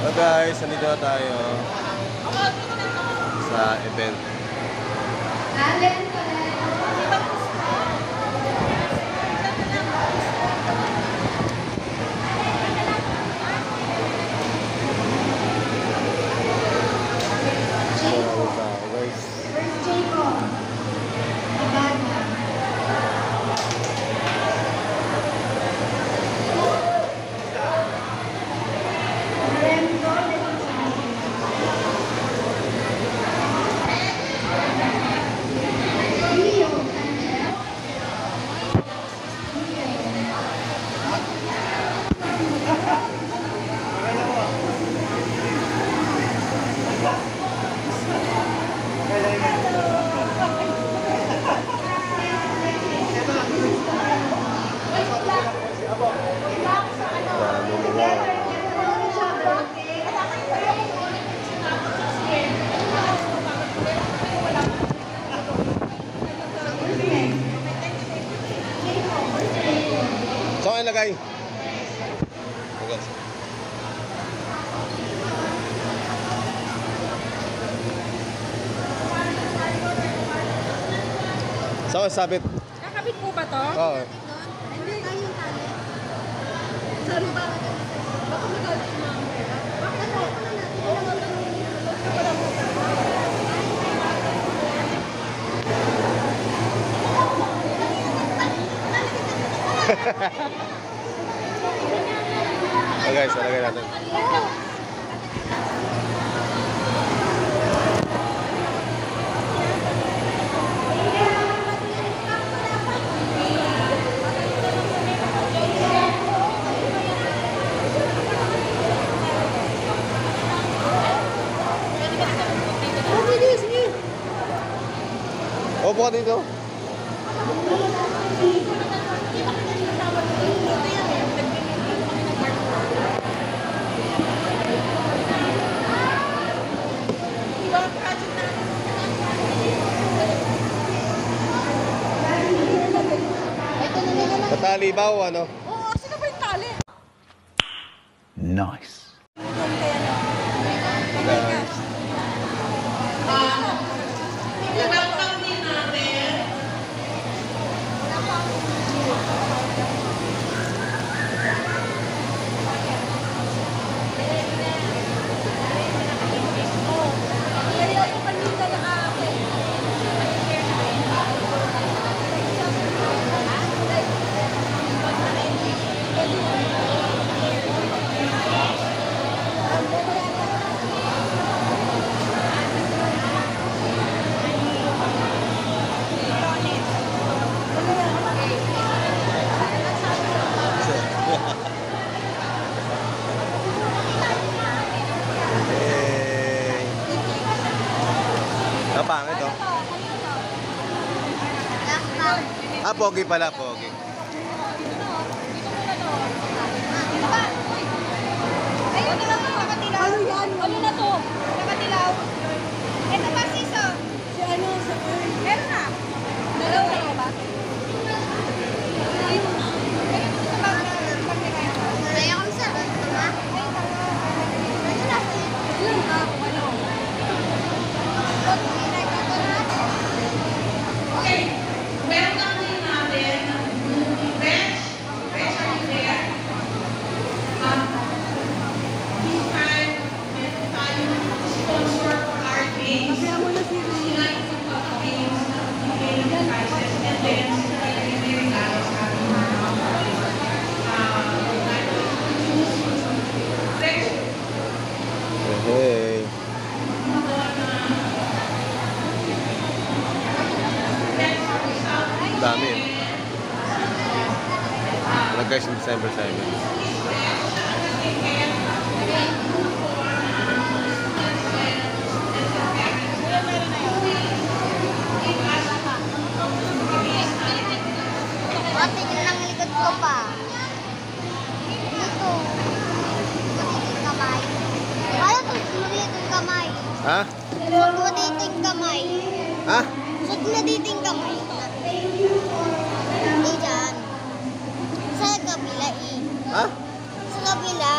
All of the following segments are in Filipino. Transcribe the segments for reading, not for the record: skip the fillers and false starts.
So guys, nandito na tayo sa event. Saan ilagay? Saan sabit? Kakabit po ba to? Oo. Hindi na yung tali. Sorry ba? Baka magalit si mama. Bakit ako? Oh guys, talagay natin. Opo ka dito. Patali ba o ano? Oo, sino ba yung tali? Nice. Welcome din natin. Pangit oh. Ah, pogi pala, pogi. Ayun na lang, nakatilaw. Ano yan? Ano na to? Nakatilaw. Ito ba, Siso? Si ano, sa meron na. Dalawa na ba? Ayun na. Kaya kami sa ayun na. Ilan ka? Ano? Okay. Welcome din natin. Bench. Bench are you there? This time, meron tayong sponsor for our games. Sila yung games na bigay ng prizes and then sila yung may regalo sa ating mga Hey. Dami. Wala guys, yung December 7. Ate, yun lang likod ko pa. Dito. Dito yung kamay. Ayaw ko, mo dito yung kamay. Ha? Sud mo dito yung kamay. Ha? Sud mo dito yung kamay. Hindi dyan. Sa kabila eh. Ha? Sa kabila.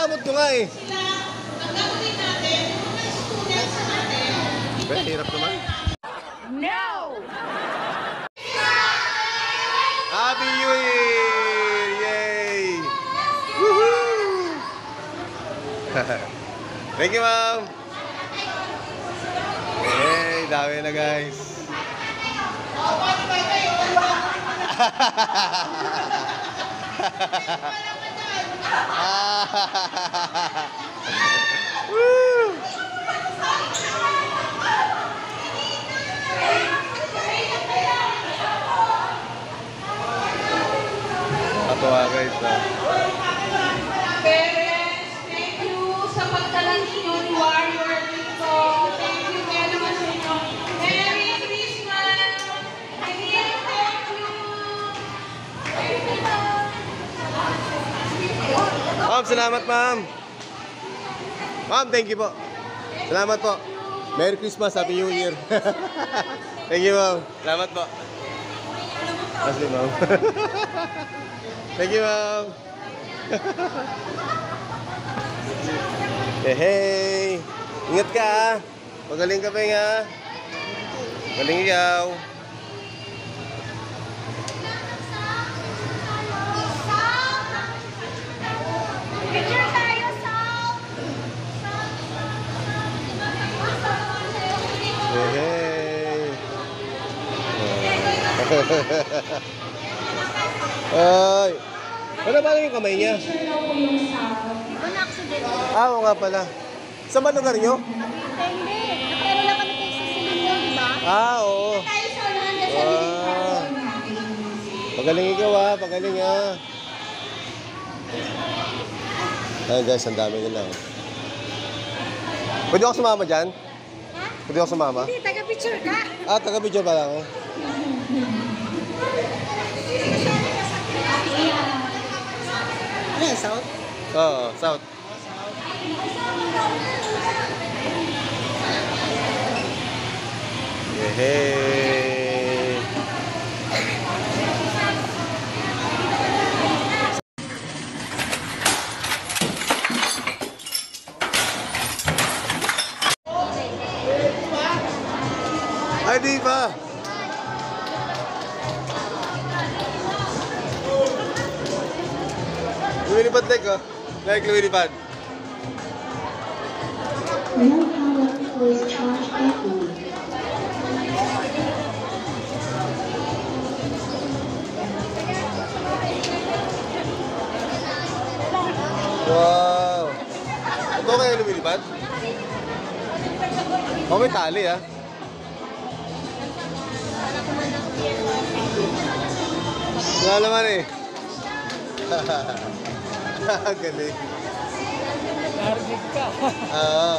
Kinakamot ko nga eh. Sila, ang gagawin natin, yung mga students natin, Well, hirap naman. no! Happy New Year! Yay! Woohoo! Thank you, ma'am. Hey, dami na guys. Woo! Katuwa guys. Parents, thank you sa pagdala ninyo ni Warrior dito. Thank you very much sa inyo. Merry Christmas! Again, thank you! Ma'am, salamat ma'am. Ma'am, thank you po. Salamat po. Merry Christmas, Happy New Year. Thank you, ma'am. Salamat po. Asli, ma'am. Thank you, ma'am. Hey, hey. Ingat ka, ha. Pagaling ka pa nga. Pagaling ikaw. Picture tayo, Sal! Hey, hey. Ay. Wala ba lang yung kamay niya? Di ba na-accident? Oo nga pala. Saan ba lugar nyo? Hindi. Nakero lang kami kay Cecilio, di ba? Oo. Tayo sa unahan na sa Ah. Pagaling ikaw ha, pagaling ha. Ayun guys, ang dami nila. Oh. Pwede ako sumama dyan? Ha? Pwede ako sumama? Hindi, taga-picture ka. Ah, taga-video pa lang oh. Ano yan, South? Oo, South. Yehey! Ay, di pa! Lumilipad like, oh. Like lumilipad. No power was charged equally. Wow! Ito kaya lumilipad? Oh, may tali, ah. Wala naman eh. Galing. Narinig ka. Oo.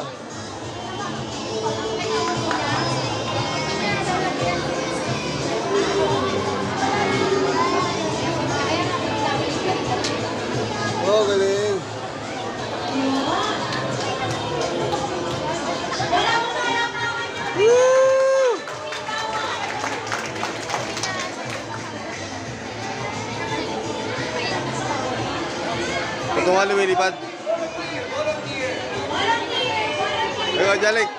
Oh, galing. Woo! Ito nga lumilipad. Ikaw, Jalik.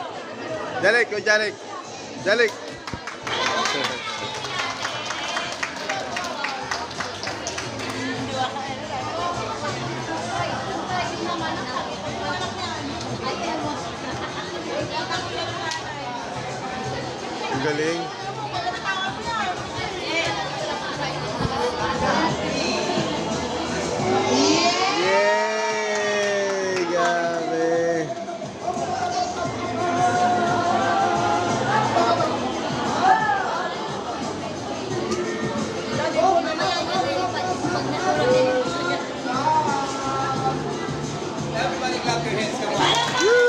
Jalik, ikaw, Jalik. Jalik. Ang galing. Yay! Gabi. Mamaya niya nilipad. Pag nasurot din ito siya. Everybody clap your hands, come on. Woo!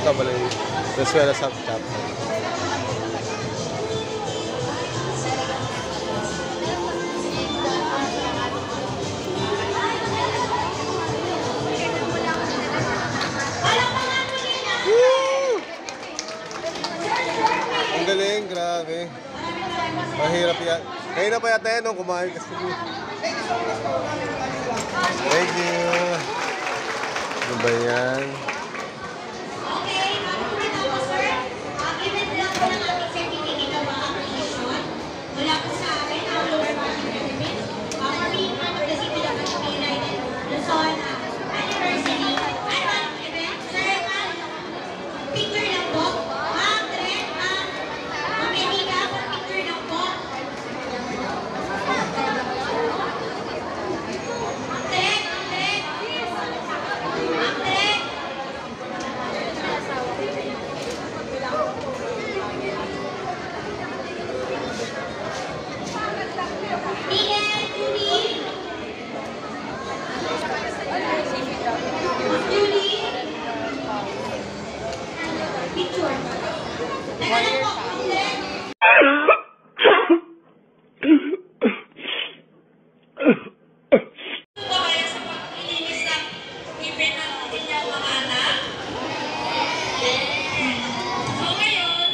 Ito pala yung Eskwela sa chapter. Ang galing, grabe. Mahirap yan. Kaya na pa yata yan nung kumain kasi. Thank you. Ano ba yan? Okay, makikita po sir. Given lang po ng ating certificate of application. Wala po sa akin ang lower parking permit. Marine of the City of Manila United Luzon University. Annual event. Sir, picture lang po. Ma'am, Dren, ma'am. Ma'am Erika, picture lang po. Ma'am Dren, Ma'am Dren. Ma'am Dren. Miguel, Julie. Julie. Picture. Nagano po, Miguel? Ito ba kaya sa paglilinis ng event ng inyong mga anak? So ngayon,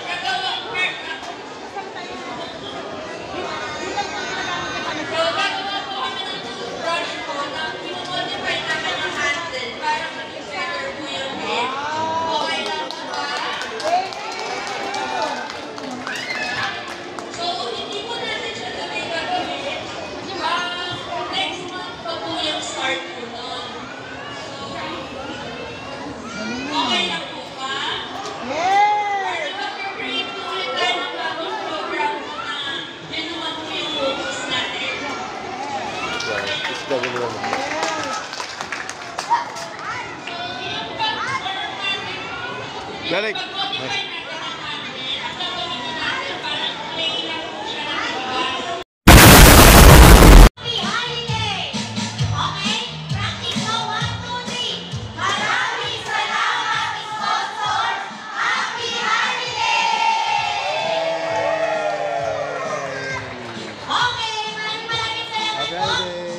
gagawa po kami ng toothbrush po na i-modify namin ang handle para maging better po yung head. Okay lang po ba? So, hindi po natin siya gagawin. Next month pa po yung start po nun. Okay lang po ba? Para mag-create po ulit tayo ng bagong program po na yun naman po yung focus natin. Isda ko naman. So, yung pag-form natin, Lalik. pag-modify natin ang handle, ang gagawin na natin parang play lang po siya ng labas. Happy holiday! Okay? Practice na 1, 2, 3. Maraming salamat, sponsor! Happy holiday! Okay, maraming salamat Happy po. holiday!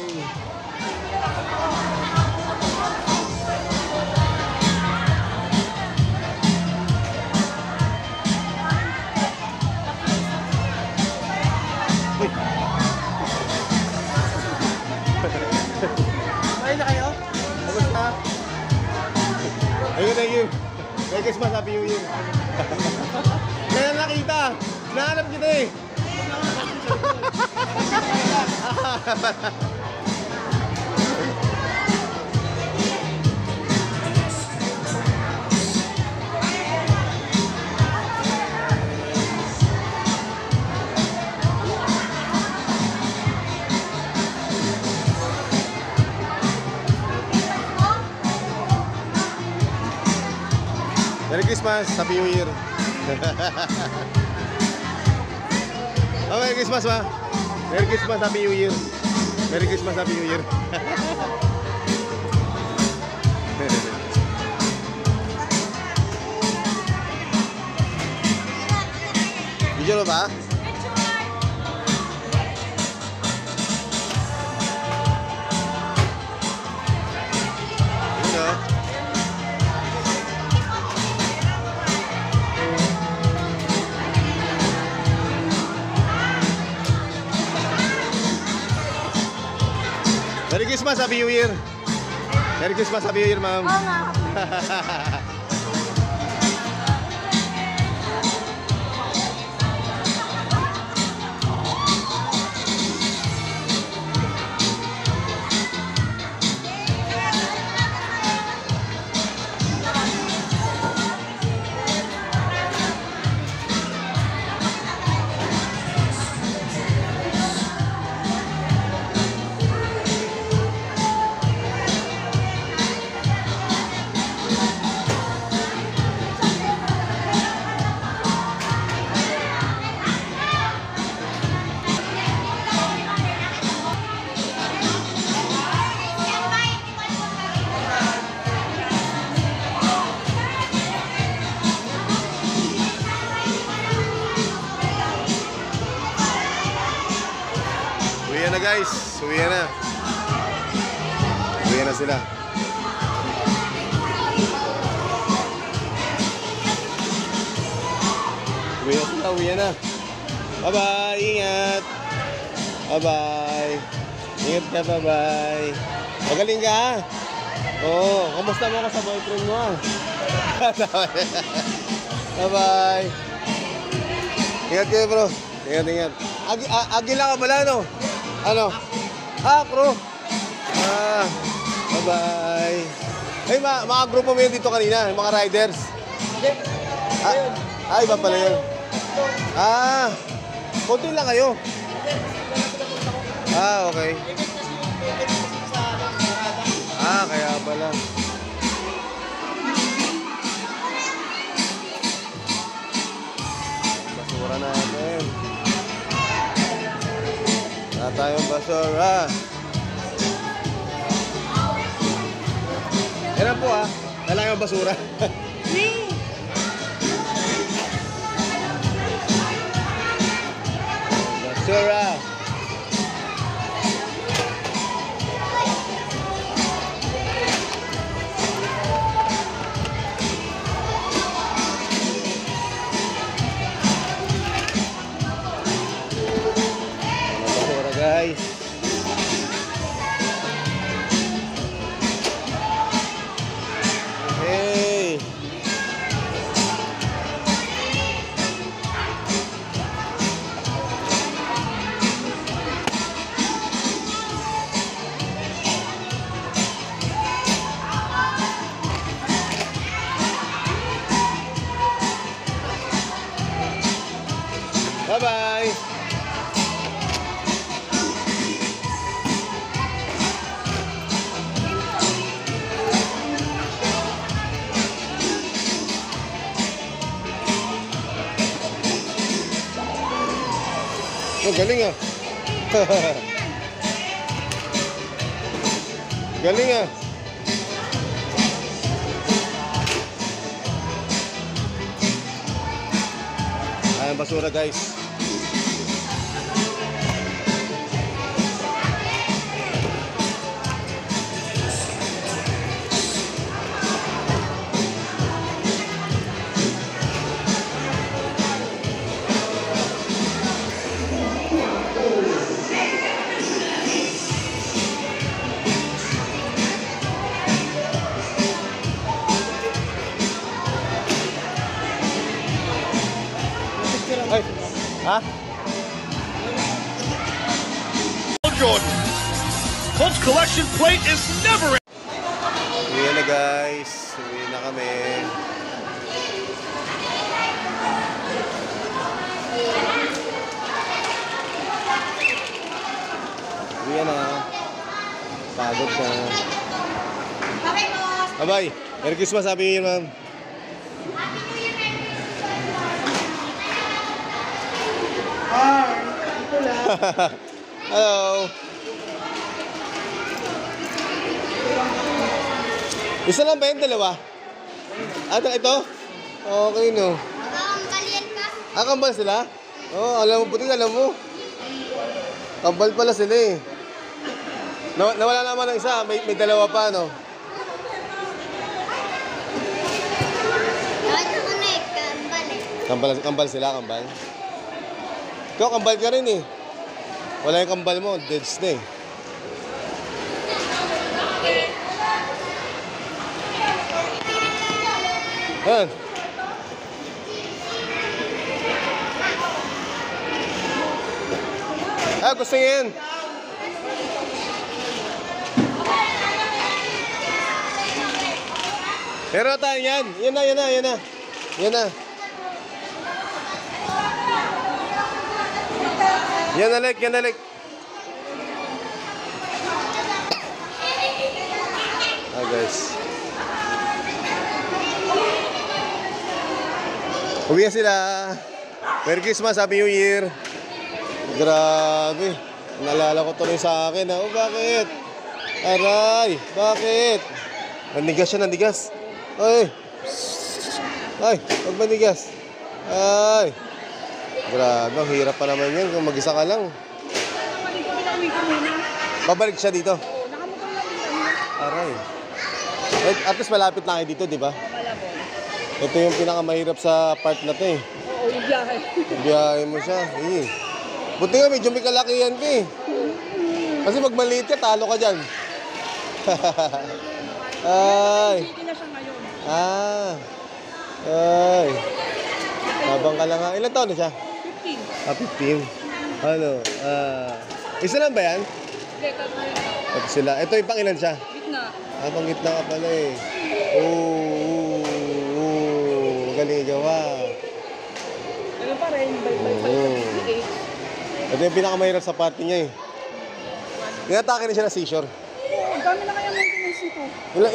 Uy! Kumain na kayo? Kamusta? Ayun, thank you. Merry Christmas, Happy New Year. Kaya nakita. Nahanap kita eh. Merry Christmas, Happy New Year. Oh, Merry Christmas, ma. Merry Christmas, Happy New Year. Merry Christmas, Happy New Year. Video ba? Yun, oh. Merry Christmas, Happy New Year. Merry Christmas, Happy New Year, ma'am. Oo nga. guys. Uwi na. Uwi na sila. Uwi na. Bye-bye. Ingat. Bye-bye. Ingat ka, bye-bye. Magaling ka, ha? Oo. Kamusta mo ka sa boyfriend mo, ha? Bye-bye. Ingat kayo, bro. Ingat. Agila ka pala, no? Ano? Bro. Bye-bye. Ay, mga grupo mo yun dito kanina, yung mga riders. Iba pala yun. Konti lang kayo. Okay. Kaya pala. Basura natin. Wala tayong basura. Yan po, kailangan yung basura. Basura. Basura, guys. Hey. Bye-bye. Galing, Galing, Ayan, basura, guys. Ay, Jordan. Colts collection plate is never. Uwi na, guys. Uwi na kami. Uwi na. Pagod na. Okay, boss. Bye-bye. Merry Christmas, Happy New Year, ma'am. Hello. Isa lang ba yung dalawa? Ito? Okay, no. Kalian ka? Kambal sila? Alam mo, puting alam mo. Kambal pala sila, eh. Nawala naman ng isa. May dalawa pa, no? Kambal sila, kambal. Ikaw, kambal ka rin, eh. Wala yung kambal mo, deads na, eh. Ayan. Gusto niya yan. Meron tayo yan. Yan na. Yan na, Lek. Guys. Uwi na sila. Merry Christmas, Happy New Year. Grabe. Naalala ko tuloy sa akin. Bakit? Aray, bakit? Nandigas siya. Ay, huwag manigas. Ay. Grabe, ang hirap pa naman yan kung mag-isa ka lang. uuwi ka muna. Babalik siya dito. Oo, nakamotor lang din kami. Aray. At least malapit lang kayo dito, di ba? Malabo. Ito yung pinakamahirap sa part na to eh. Oo, yung biyahe. Biyahe mo siya. Eh. Buti nga medyo may kalakihan ka eh. Kasi pag maliit ka, talo ka dyan. Ay. Hindi na siya ngayon. Ah. Ay. Habang ka lang nga. Ilan taon na siya? 15. Ah, 15. Ano? Isa lang ba yan? Hindi, tatlo yun. Ito sila. Ito yung pang ilan siya? Gitna. Ah, pang gitna ka pala eh. Magaling gawa. Ano pa rin, bye-bye. Oo. Ito yung pinakamahirap sa party niya eh. Tinatake na siya ng seizure. Oo, ang dami na kaya maintenance nito.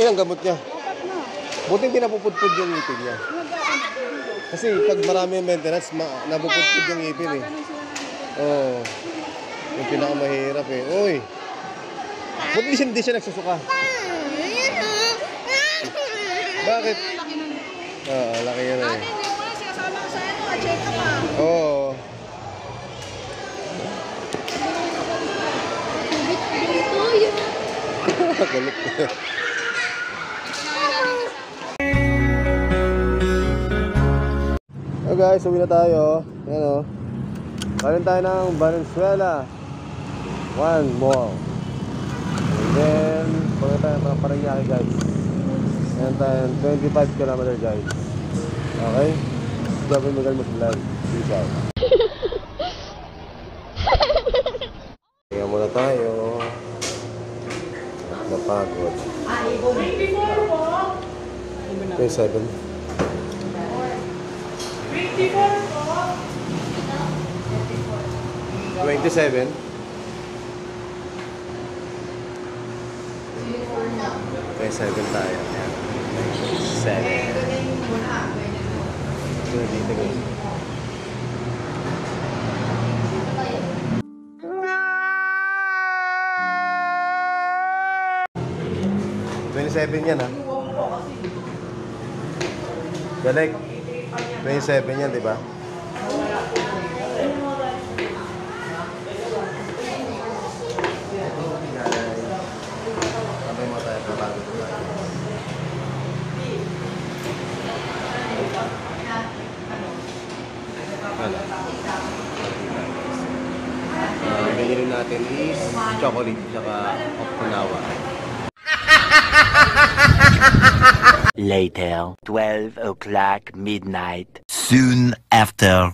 Ilang gamot niya? 4 na. Buti hindi napupudpud yung ngipin niya. Nag-aano. Kasi pag marami yung maintenance, napupudpud yung ngipin eh. Ganun sila ng Oo. Yung pinakamahirap eh. Uy! Buti hindi siya nagsusuka. Bakit? laki na nito. Oo, laki yan eh. Ate, hindi ko na sinasama ko sa ano, check up ah. Oo. Galit. So guys, uwi na tayo. Yan o. Kanin tayo ng Valenzuela. One more. And then, pagka tayo mga Parañaque guys. Yan tayo, 25 km guys. Okay? Gawin mo ganun mo sa vlog. Peace out. Kaya muna tayo. Napagod. 27. 27. 27 tayo. 7. Ito na dito guys. $27 yan ha. Galek. 27 yan, di ba? Sabay mo tayo kapagod tayo. Binili natin is chocolate tsaka Okinawa. Later, 12 o'clock midnight. Soon after.